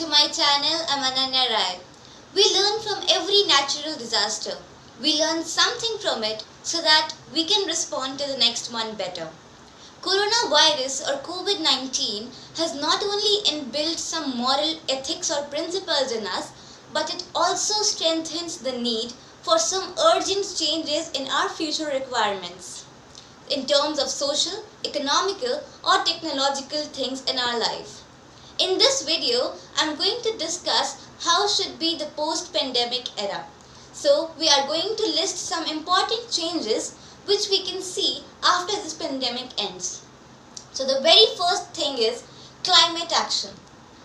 to my channel. I'm Ananya Rai. We learn from every natural disaster. We learn something from it so that we can respond to the next one better. Coronavirus or COVID-19 has not only inbuilt some moral ethics or principles in us, but it also strengthens the need for some urgent changes in our future requirements in terms of social, economical or technological things in our life. In this video, I'm going to discuss how should be the post-pandemic era. So, we are going to list some important changes which we can see after this pandemic ends. So, the very first thing is climate action.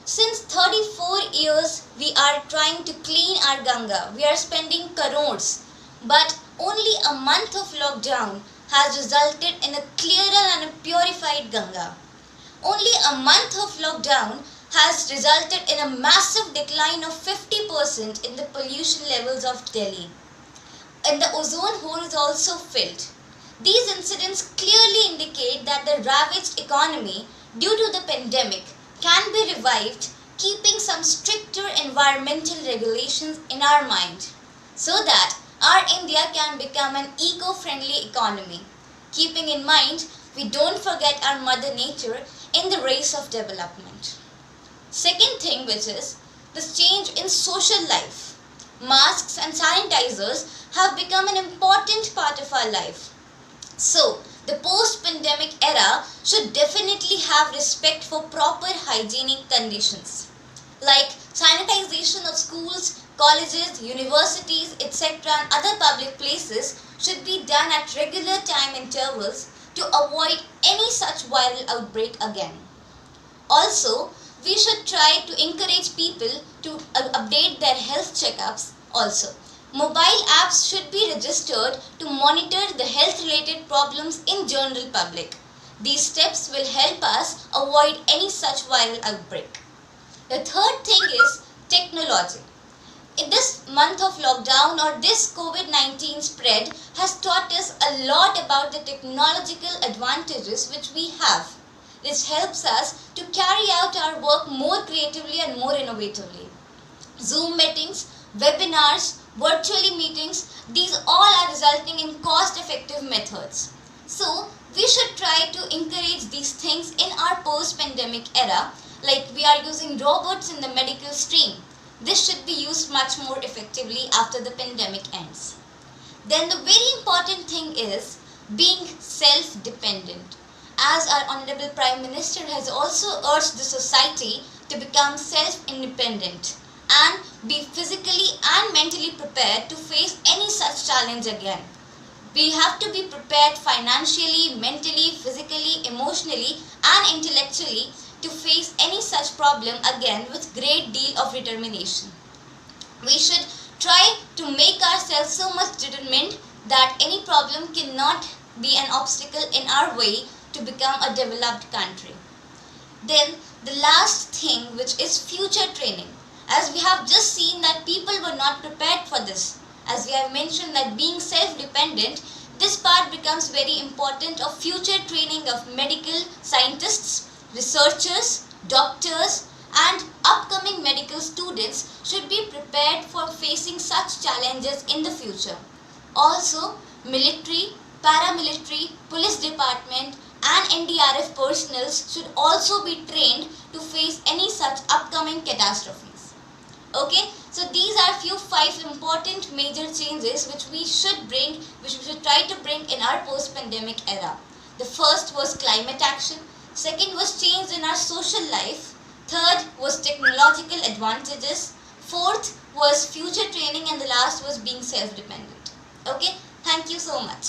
Since 34 years, we are trying to clean our Ganga. We are spending crores. But only a month of lockdown has resulted in a clearer and a purified Ganga. Only a month of lockdown has resulted in a massive decline of 50% in the pollution levels of Delhi. And the ozone hole is also filled. These incidents clearly indicate that the ravaged economy due to the pandemic can be revived, keeping some stricter environmental regulations in our mind so that our India can become an eco-friendly economy. Keeping in mind, we don't forget our mother nature in the race of development. Second thing, which is the change in social life. Masks and sanitizers have become an important part of our life. So, the post-pandemic era should definitely have respect for proper hygienic conditions. Like sanitization of schools, colleges, universities, etc. and other public places should be done at regular time intervals to avoid any such viral outbreak again. Also, we should try to encourage people to update their health checkups also. Mobile apps should be registered to monitor the health-related problems in general public. These steps will help us avoid any such viral outbreak. The third thing is technology. In this month of lockdown or this COVID-19 spread has taught us a lot about the technological advantages which we have. This helps us to carry out our work more creatively and more innovatively. Zoom meetings, webinars, virtually meetings, these all are resulting in cost-effective methods. So, we should try to encourage these things in our post-pandemic era, like we are using robots in the medical stream. This should be used much more effectively after the pandemic ends. Then the very important thing is being self-dependent. As our Honorable Prime Minister has also urged the society to become self-independent and be physically and mentally prepared to face any such challenge again. We have to be prepared financially, mentally, physically, emotionally and intellectually to face any such problem again with great deal of determination. We should try to make ourselves so much determined that any problem cannot be an obstacle in our way to become a developed country. Then the last thing, which is future training. As we have just seen that people were not prepared for this. As we have mentioned that being self-dependent, this part becomes very important of future training of medical scientists, researchers, doctors and upcoming medical students should be prepared for facing such challenges in the future. Also, military, paramilitary, police department and NDRF personnel should also be trained to face any such upcoming catastrophes. Okay, so these are few 5 important major changes which we should try to bring in our post-pandemic era. The first was climate action, second was change in our social life, third was technological advantages, fourth was future training and the last was being self-dependent. Okay, thank you so much.